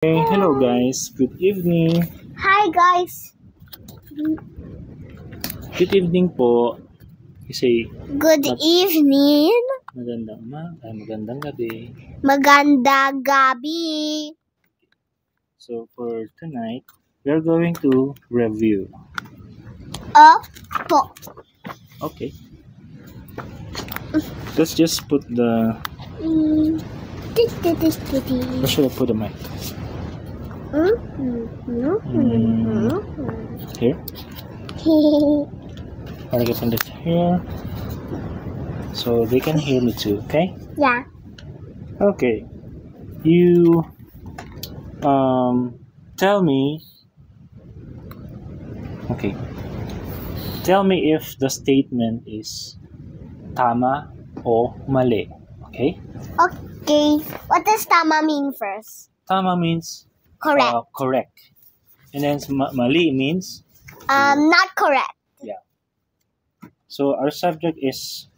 Hey, hello guys. Good evening. Hi guys. Good evening po. Say, Good evening. magandang gabi. Magandang gabi. So for tonight, we are going to review. Opo. Okay. Let's just put the. Where should I put the mic? Here. I'll get this here, so they can hear me too. Okay. Yeah. Okay. You tell me. Okay. Tell me if the statement is tama o mali. Okay? Okay. What does tama mean first? Tama means Correct. correct. And then mali means Not correct. yeah. So our subject is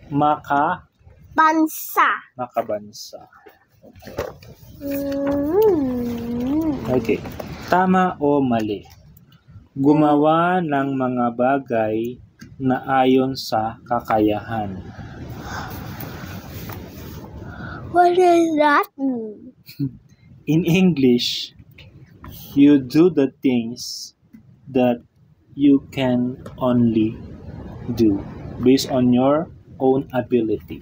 Bansa. makabansa. Okay. Tama o mali? Gumawa ng mga bagay na ayon sa kakayahan. What does that mean? In English, you do the things that you can only do based on your own ability.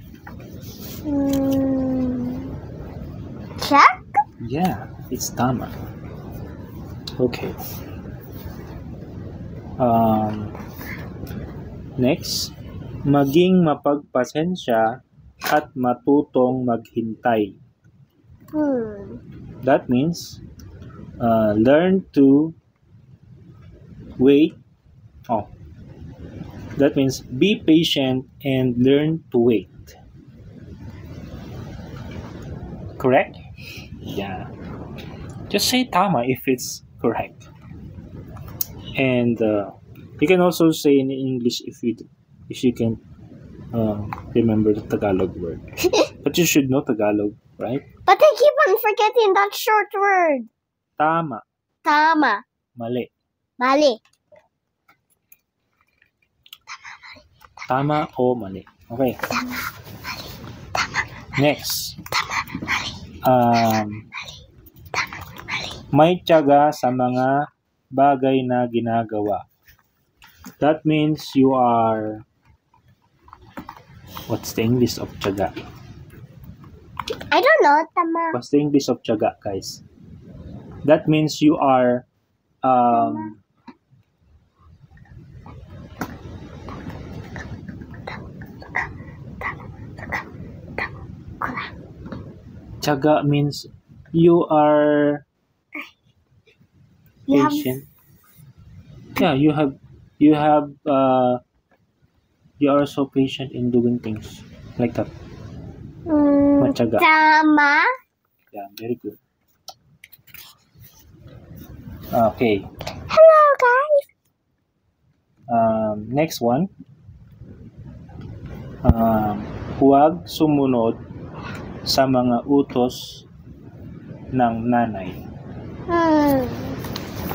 Check? Yeah, it's tama. Okay. Next, maging mapagpasensya at matutong maghintay. That means learn to wait. Oh, that means be patient and learn to wait. Correct? Yeah. Just say tama if it's correct. And you can also say in English if you can remember the Tagalog word. But you should know Tagalog, right? But I keep on forgetting that short word. Tama. Tama. Mali. Mali. Tama o mali. Okay. Next. May tiyaga sa mga bagay na ginagawa. That means you are... What's the English of tiyaga? I don't know. Tama. What's the English of tiyaga, guys? That means you are tiyaga means you are patient. Yeah, you are so patient in doing things like that. Matyaga. Tama. Yeah, very good. Okay. Hello, guys. Next one. Huwag sumunod sa mga utos ng nanay.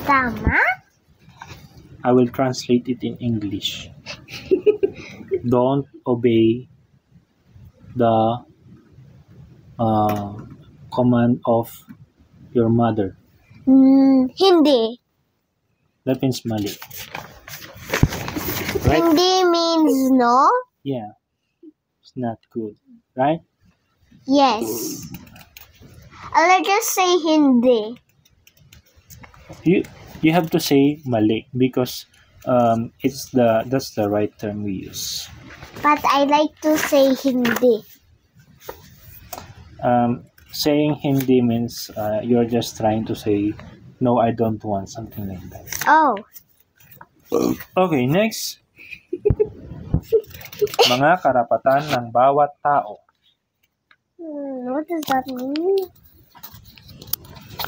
Tama. I will translate it in English. Don't obey the command of your mother. Hindi. That means mali. Right? Hindi means no? Yeah. It's not good. Right? Yes. I'll just say hindi. You have to say mali because that's the right term we use. But I like to say hindi. Saying hindi means you're just trying to say no, I don't want, something like that. Oh. Okay, next. Mga karapatan ng bawat tao. What does that mean?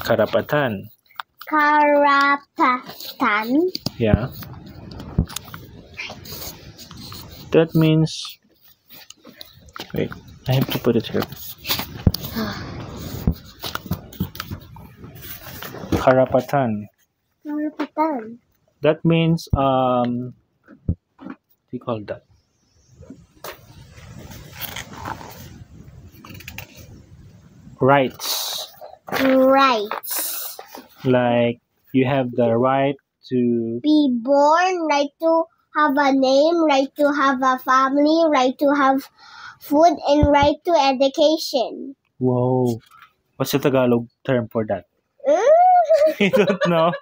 Karapatan. Karapatan. Yeah. That means... Wait, I have to put it here. Karapatan. Karapatan. That means what do you call that? Rights. Rights. Like you have the right to Be born, right to have a name, right to have a family, right to have food, and right to education. Whoa. What's the Tagalog term for that? You don't know?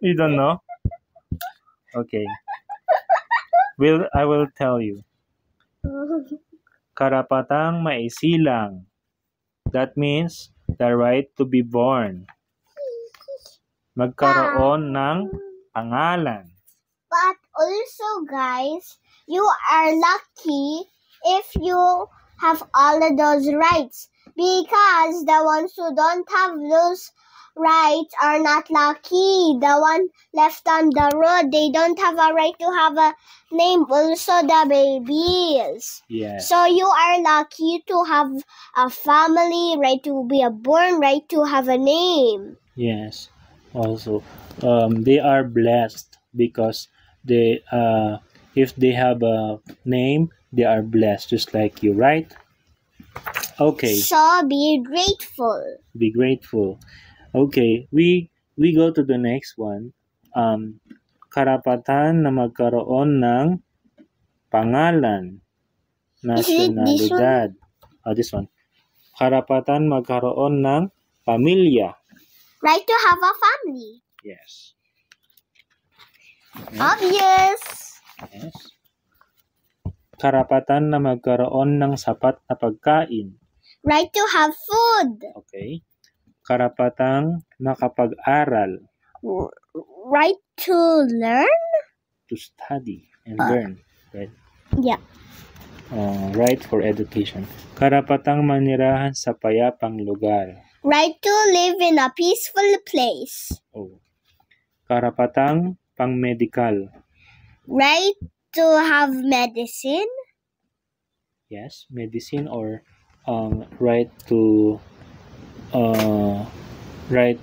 You don't know? Okay. I will tell you. Karapatang maisilang. That means the right to be born. Magkaroon ng pangalan. But also, guys, you are lucky if you have all of those rights, because the ones who don't have those rights are not lucky. The one left on the road, they don't have a right to have a name. Also, the babies. Yes. So you are lucky to have a family, right to be born, right to have a name. Yes. Also, they are blessed because they if they have a name, they are blessed just like you, right? Okay. So be grateful. Be grateful. Okay, we go to the next one. Karapatan na magkaroon ng pangalan, nasyonalidad. This one. Karapatan magkaroon ng pamilya. Right to have a family. Yes. Obvious. Yes. Karapatan na magkaroon ng sapat na pagkain. Right to have food. Okay. Karapatang makapag-aral. Right to learn. To study and learn. Right? Yeah. Right for education. Karapatang manirahan sa payapang lugar. Right to live in a peaceful place. Oh. Karapatang pang-medical. Right to have medicine. Yes, medicine or right to right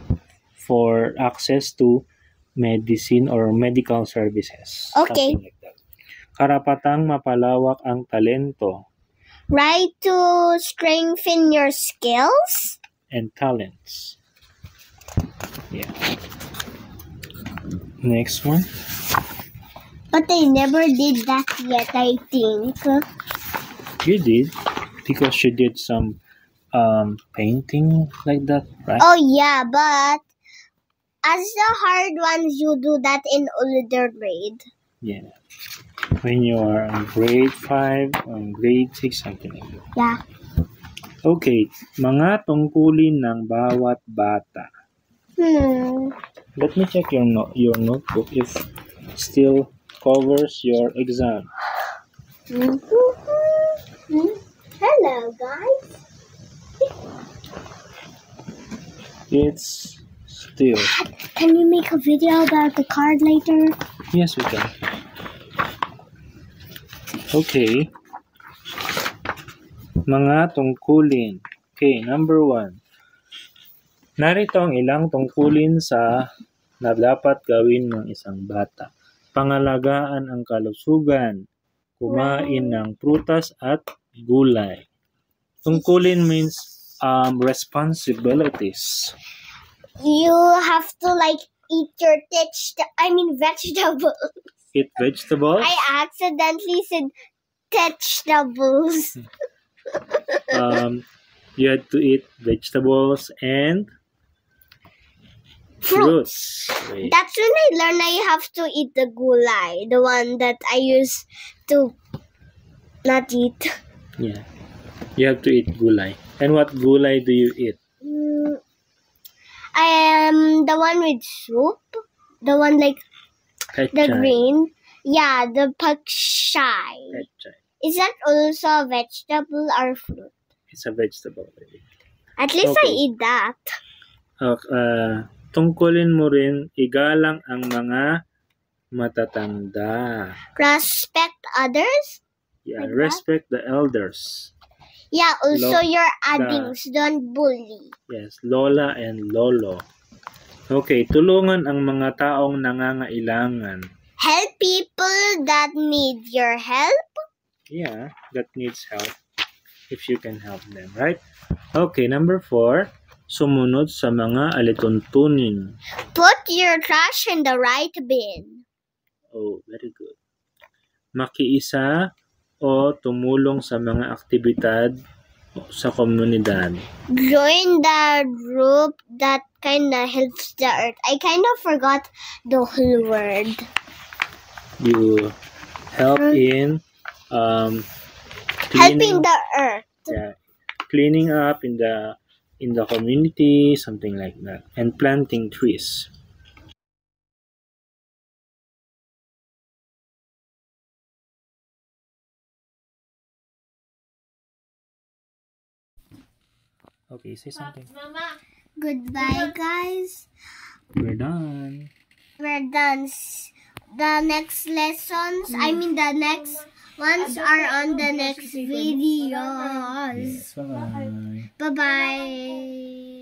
for access to medicine or medical services. Okay. Something like that. Karapatang mapalawak ang talento. Right to strengthen your skills. And talents. Yeah. Next one. But I never did that yet, I think. You did because you did some painting like that, right? Oh yeah, but as the hard ones, you do that in older grade. Yeah. When you are in grade 5 or grade 6, something like that. Yeah. Okay, mga tungkulin ng bawat bata. Let me check your notebook if still covers your exam. Hello, guys. It's still. Can you make a video about the card later? Yes, we can. Okay. Mga tungkulin. Okay, number 1. Narito ang ilang tungkulin na dapat gawin ng isang bata. Pangalagaan ang kalusugan. Kumain ng prutas at gulay. Tungkulin means responsibilities. You have to eat your vegetables. Eat vegetables. I accidentally said vegetables. You had to eat vegetables and fruits. Wait. That's when I learned I have to eat the gulai, the one that I used to not eat. Yeah, you have to eat gulay. And what gulay do you eat? I am the one with soup, the one the green. Yeah, the pakshay. Pechay. Is that also a vegetable or fruit? It's a vegetable. At least Okay. I eat that. Tungkulin mo rin igalang ang mga matatanda. Respect others? Yeah, Like that? respect the elders. Yeah, also Lo- your addings, don't bully. Yes, lola and lolo. Okay, tulungan ang mga taong nangangailangan. Help people that need your help. Yeah, that needs help. If you can help them, right? Okay, number 4. Sumunod sa mga alituntunin. Put your trash in the right bin. Oh, very good. Makiisa o tumulong sa mga aktibidad sa komunidad. Join the group that kinda helps the earth. I kind of forgot the whole word. You help in Helping the earth. yeah, cleaning up in the community, something like that, and planting trees. Okay, say something. Mama. Goodbye, guys. We're done. We're done. The next lessons, I mean the next ones are on the next videos. Yes, bye-bye. Bye-bye.